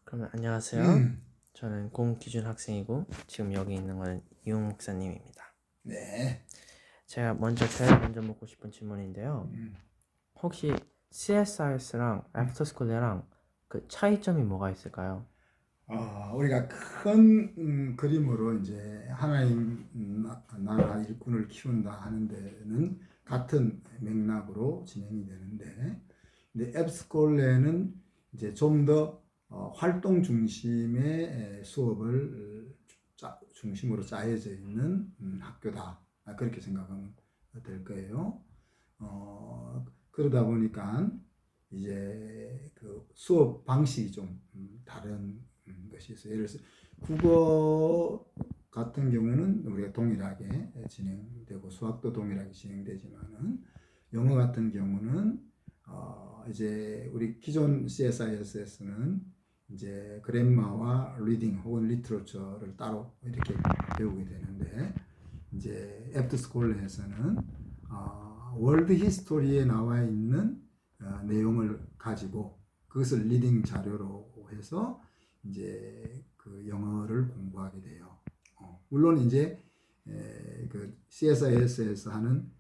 그러면 안녕하세요. 저는 공기준 학생이고 지금 여기 있는 건 이용 목사님입니다. 네. 제가 먼저 묻고 싶은 질문인데요. 혹시 CSIS랑 애프터스쿨이랑 그 차이점이 뭐가 있을까요? 우리가 큰 그림으로 이제 하나님 나라 일꾼을 키운다 하는 데는 같은 맥락으로 진행이 되는데, 근데 앱스콜레는 이제 좀 더 활동 중심의 수업을 중심으로 짜여져 있는 학교다. 그렇게 생각하면 될 거예요. 그러다 보니까 이제 그 수업 방식이 좀 다른 것이 있어요. 예를 들어서 국어 같은 경우는 우리가 동일하게 진행되고 수학도 동일하게 진행되지만은 영어 같은 경우는 이제 우리 기존 CSIS에서는 이제 그래마와 리딩 혹은 리터처를 따로 이렇게 배우게 되는데, 이제 애프터스쿨에서는 월드 히스토리에 나와 있는 내용을 가지고 그것을 리딩 자료로 해서 이제 그 영어를 공부하게 돼요. 물론 이제 그 CSIS에서 하는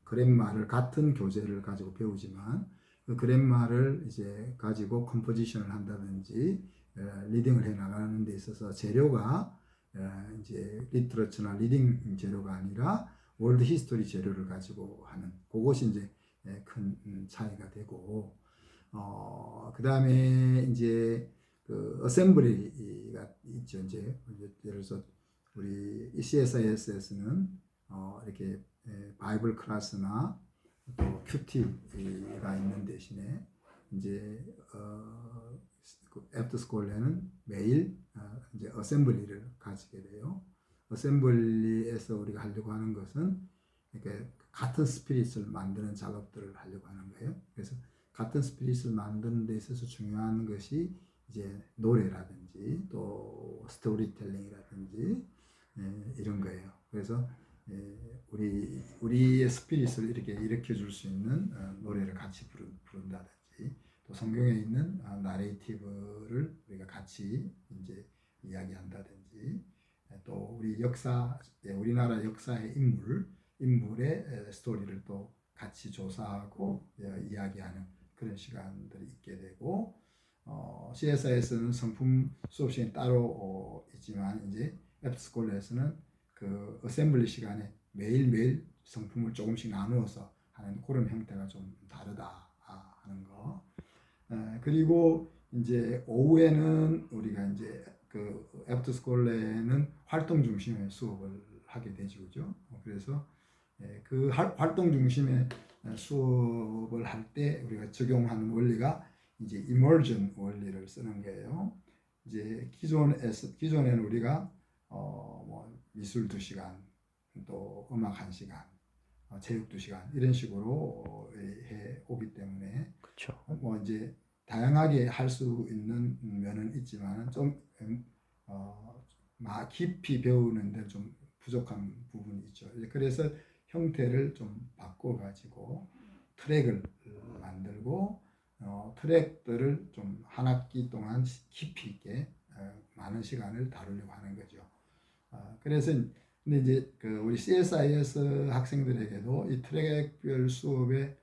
그랜마를 같은 교재를 가지고 배우지만 그 그랜마를 이제 가지고 컴포지션을 한다든지 리딩을 해 나가는 데 있어서 재료가 이제 리터러처나 리딩 재료가 아니라 월드 히스토리 재료를 가지고 하는 그것이 이제 큰 차이가 되고, 그 다음에 이제 그 어셈블리가 있죠. 이제 예를 들어서 우리 CSIS에서는 이렇게 바이블 클래스나 또 큐티가 있는 대신에 이제 애프터 스쿨에는 매일 이제 어셈블리를 가지게 돼요. 어셈블리에서 우리가 하려고 하는 것은 이렇게 같은 스피릿을 만드는 작업들을 하려고 하는 거예요. 그래서 같은 스피릿을 만드는 데 있어서 중요한 것이 이제 노래라든지 또 스토리텔링이라든지 이런 거예요. 그래서 우리의 스피릿을 이렇게 일으켜 줄 수 있는 노래를 같이 부른다든지, 또 성경에 있는 나레이티브를 우리가 같이 이제 이야기한다든지, 또 우리 역사, 우리나라 역사의 인물의 스토리를 또 같이 조사하고 이야기하는 그런 시간들이 있게 되고, CSI에서는 성품 수업 시간이 따로 있지만 이제 애프터스쿨에서는 그 어셈블리 시간에 매일매일 성품을 조금씩 나누어서 하는 그런 형태가 좀 다르다 하는 거. 그리고 이제 오후에는 우리가 이제 그 애프터스쿨에는 활동 중심의 수업을 하게 되죠, 그죠? 그래서 그 활동 중심의 수업을 할 때 우리가 적용하는 원리가 이제 이머전 원리를 쓰는 거예요. 이제 기존에는 우리가 뭐 미술 2시간, 또 음악 1시간, 체육 2시간 이런 식으로 해 오기 때문에 그렇죠. 뭐 이제 다양하게 할 수 있는 면은 있지만 좀 깊이 배우는데 좀 부족한 부분이 있죠. 그래서 형태를 좀 바꿔가지고 트랙을 만들고 트랙들을 좀 한 학기 동안 깊이 있게 많은 시간을 다루려고 하는 거죠. 그래서 근데 이제 그 우리 CSIS 학생들에게도 이 트랙별 수업의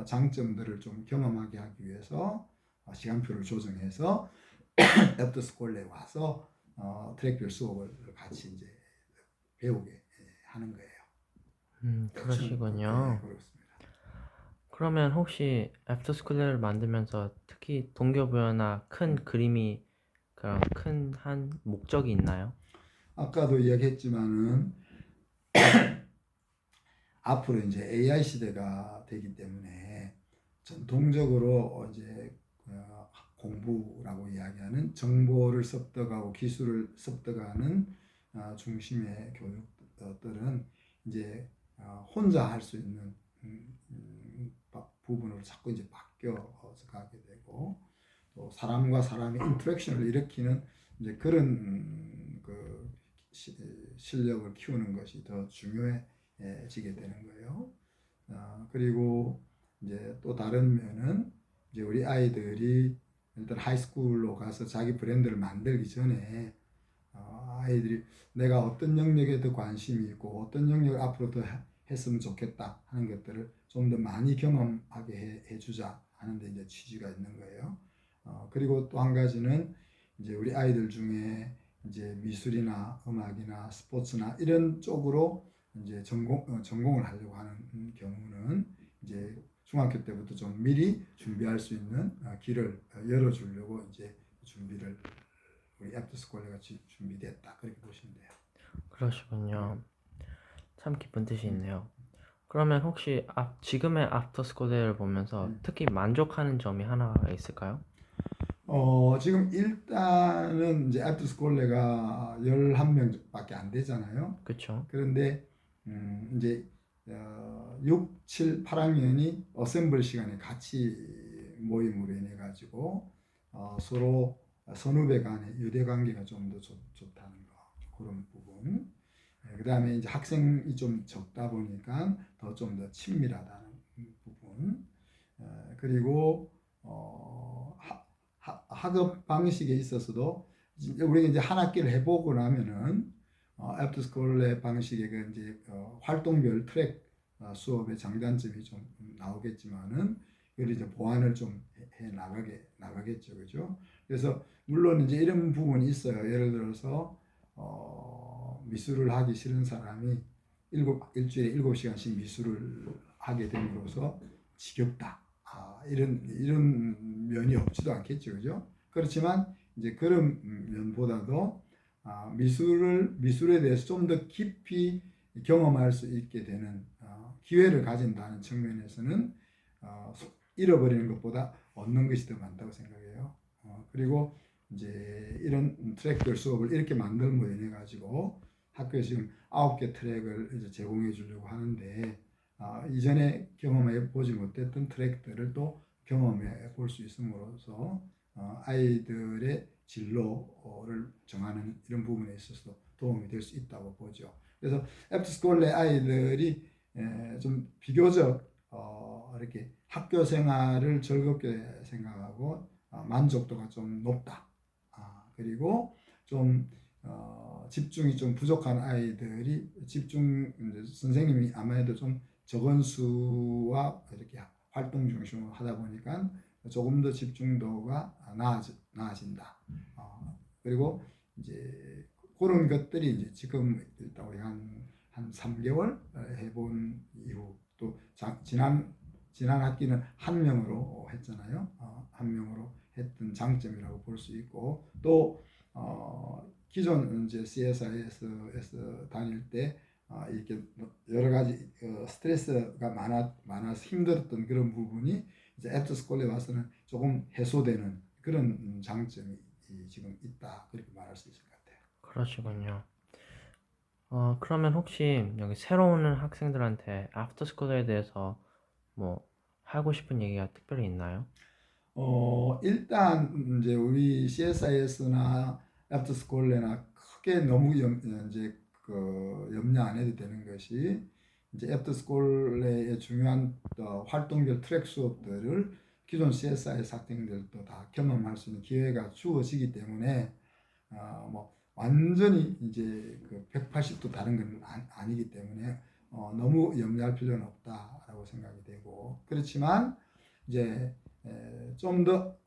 장점들을 좀 경험하게 하기 위해서 시간표를 조정해서 애프터 스쿨에 와서 트랙별 수업을 같이 이제 배우게 하는 거예요. 그러시군요. 그렇습니다. 그러면 혹시 애프터스쿨을 만들면서 특히 동기부여나 큰 그림이 그런 큰 한 목적이 있나요? 아까도 이야기했지만은 앞으로 이제 AI 시대가 되기 때문에 전통적으로 이제 공부라고 이야기하는 정보를 습득하고 기술을 습득하는 중심의 교육들은 이제 혼자 할 수 있는 부분으로 자꾸 이제 바뀌어서 가게 되고, 또 사람과 사람의 인터랙션을 일으키는 이제 그런 그 실력을 키우는 것이 더 중요해지게 되는 거예요. 그리고 이제 또 다른 면은 이제 우리 아이들이 일단 하이스쿨로 가서 자기 브랜드를 만들기 전에 아이들이 내가 어떤 영역에 더 관심이 있고 어떤 영역을 앞으로 더 했으면 좋겠다 하는 것들을 좀 더 많이 경험하게 해주자 하는 데 이제 취지가 있는 거예요. 그리고 또 한 가지는 이제 우리 아이들 중에 이제 미술이나 음악이나 스포츠나 이런 쪽으로 이제 전공을 하려고 하는 경우는 이제 중학교 때부터 좀 미리 준비할 수 있는 길을 열어주려고 이제 준비를 우리 애프터스쿨레가 준비됐다 그렇게 보시면 돼요. 그러시군요. 참 기쁜 뜻이 있네요. 그러면 혹시 지금의 애프터스쿨을 보면서 특히 만족하는 점이 하나가 있을까요? 지금 일단은 이제 애프터스쿨레가 11명밖에 안 되잖아요. 그쵸? 그런데 이제 6, 7, 8학년이 어셈블 시간에 같이 모임으로 인해 가지고 서로 선후배 간의 유대 관계가 좀 더 좋다는 거 그런 부분. 그 다음에 이제 학생이 좀 적다 보니까 좀 더 친밀하다는 부분. 그리고 학업 방식에 있어서도 우리가 이제 한 학기를 해보고 나면은 애프터스쿨의 방식의 그 이제 활동별 트랙 수업의 장단점이 좀 나오겠지만은 이걸 이제 보완을 좀 해 나가겠죠, 그죠? 그래서 물론 이제 이런 부분이 있어요. 예를 들어서 미술을 하기 싫은 사람이 일주일에 7시간씩 미술을 하게 됨으로써 지겹다. 이런 면이 없지도 않겠죠, 그죠? 그렇지만 이제 그런 면보다도 미술에 대해서 좀 더 깊이 경험할 수 있게 되는 기회를 가진다는 측면에서는 잃어버리는 것보다 얻는 것이 더 많다고 생각해요. 그리고 이제 이런 트랙별 수업을 이렇게 만들므로 인해 가지고 학교에 지금 9개 트랙을 이제 제공해 주려고 하는데 이전에 경험해 보지 못했던 트랙들을 또 경험해 볼 수 있음으로써 아이들의 진로를 정하는 이런 부분에 있어서 도움이 될 수 있다고 보죠. 그래서 애프터스쿨 내 아이들이 좀 비교적 이렇게 학교 생활을 즐겁게 생각하고 만족도가 좀 높다. 그리고 좀 집중이 좀 부족한 아이들이 선생님이 아무래도 좀 적은 수와 이렇게 활동 중심으로 하다 보니까 조금 더 집중도가 나아진다. 그리고 이제 그런 것들이 이제 지금 일단 우리 한 3개월 해본 이후 또 지난 학기는 한 명으로 했잖아요. 한 명으로 했던 장점이라고 볼 수 있고 또 기존 이제 CSIS에서 다닐 때 이렇게 여러 가지 스트레스가 많아서 힘들었던 그런 부분이 이제 애프터스쿨에 와서는 조금 해소되는 그런 장점이 지금 있다 그렇게 말할 수 있을 것 같아요. 그러시군요. 그러면 혹시 여기 새로 오는 학생들한테 애프터스쿨에 대해서 뭐 하고 싶은 얘기가 특별히 있나요? 일단 이제 우리 CSIS나 애프터스쿨레나 크게 너무 이제 염려 안 해도 되는 것이 이제 애프터스쿨레의 중요한 활동별 트랙 수업들을 기존 CSIS 학생들도 다 경험할 수 있는 기회가 주어지기 때문에 뭐 완전히 이제 그 180도 다른 건 아니기 때문에 너무 염려할 필요는 없다라고 생각이 되고 그렇지만 이제 좀 더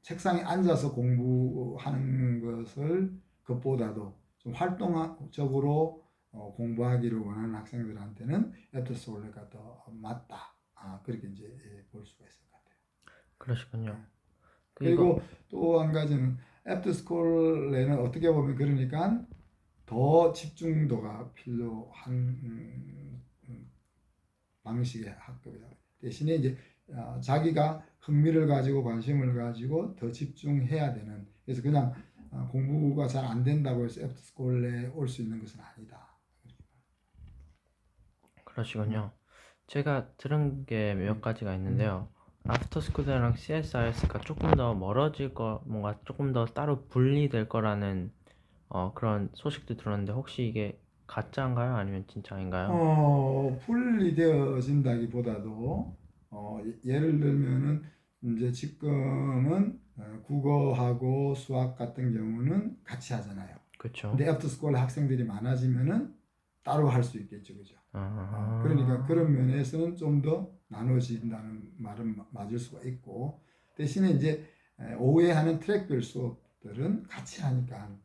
책상에 앉아서 공부하는 것을 것보다도 좀 활동적으로 공부하기를 원하는 학생들한테는 애프터스쿨레가 더 맞다. 그렇게 이제 볼 수가 있을 것 같아요. 그러시군요. 그리고 또 한 가지는 애프터스쿨에는 어떻게 보면 그러니까 더 집중도가 필요한 방식의 학급이다. 대신에 이제 자기가 흥미를 가지고 관심을 가지고 더 집중해야 되는 그래서 그냥 공부가 잘 안 된다고 해서 애프터스쿨에 올 수 있는 것은 아니다. 그러시군요. 제가 들은 게 몇 가지가 있는데요. 애프터스쿨이랑 CSIS가 조금 더 멀어질 뭔가 조금 더 따로 분리될 거라는 그런 소식도 들었는데 혹시 이게 가짜인가요? 아니면 진짜인가요? 분리되어진다기보다도 예를 들면은 이제 지금은 국어하고 수학 같은 경우는 같이 하잖아요. 그쵸. 근데 애프터스쿨 학생들이 많아지면은 따로 할 수 있겠죠, 그죠? 그러니까 그런 면에서는 좀 더 나눠진다는 말은 맞을 수가 있고, 대신에 이제 오후에 하는 트랙별 수업들은 같이 하니까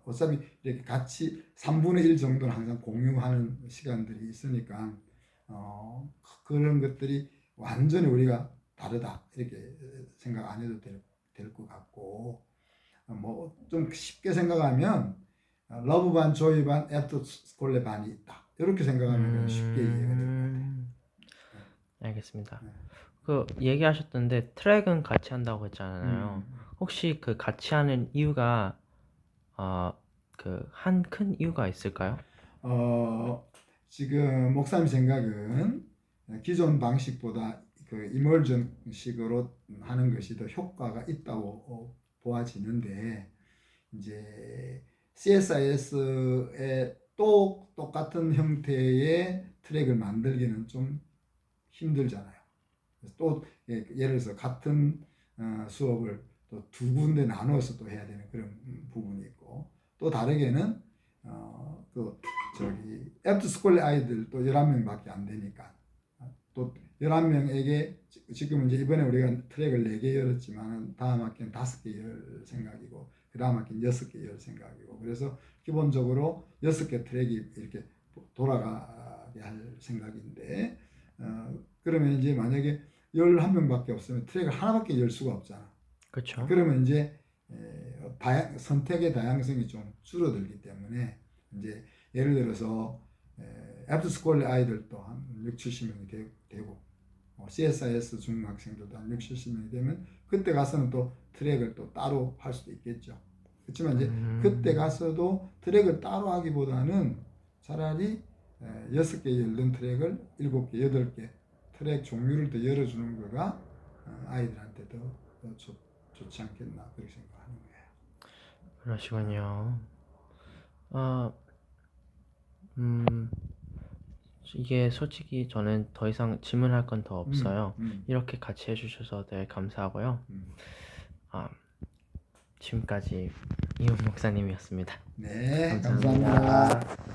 어차피 이렇게 같이 3분의 1 정도는 항상 공유하는 시간들이 있으니까 그런 것들이 완전히 우리가 다르다 이렇게 생각 안 해도 될 것 같고, 뭐 좀 쉽게 생각하면 러브 반, 조이 반, 애프터 스콜레 반이 있다. 이렇게 생각하면 쉽게 이해가 될 것 같아요. 알겠습니다. 네. 그 얘기하셨던데 트랙은 같이 한다고 했잖아요. 혹시 그 같이 하는 이유가 그 한 큰 이유가 있을까요? 지금 목사님 생각은 기존 방식보다 그 이멀전식으로 하는 것이 더 효과가 있다고 보아지는데, 이제 CSIS의 또 똑같은 형태의 트랙을 만들기는 좀 힘들잖아요. 또 예를 들어서 같은 수업을 또 두 군데 나눠서 또 해야 되는 그런 부분이 있고, 또 다르게는 그 저기 애프터스쿨 아이들 또 11명밖에 안 되니까 또 11명에게 지금 이제 이번에 우리가 트랙을 4개 열었지만 다음 학기는 5개 열 생각이고 그 다음 학기는 6개 열 생각이고, 그래서 기본적으로 6개 트랙이 이렇게 돌아가게 할 생각인데, 그러면 이제 만약에 11명밖에 없으면 트랙을 하나밖에 열 수가 없잖아. 그쵸. 그러면 이제 선택의 다양성이 좀 줄어들기 때문에, 이제 예를 들어서 애프터스쿨 아이들도 한 6, 70명이 되고 CSIS 중학생들도 한 6, 70명이 되면 그때 가서는 또 트랙을 또 따로 할 수도 있겠죠. 그렇지만 이제 그때 가서도 트랙을 따로 하기보다는 차라리 6개 열린 트랙을 7개, 8개 트랙 종류를 더 열어주는 거가 아이들한테 더 좋지 않겠나 그렇게 생각하는 거예요. 그러시군요. 이게 솔직히 저는 더 이상 질문할 건 더 없어요. 이렇게 같이 해주셔서 되게 감사하고요. 지금까지 이훈 목사님이었습니다. 네, 감사합니다. 감사합니다.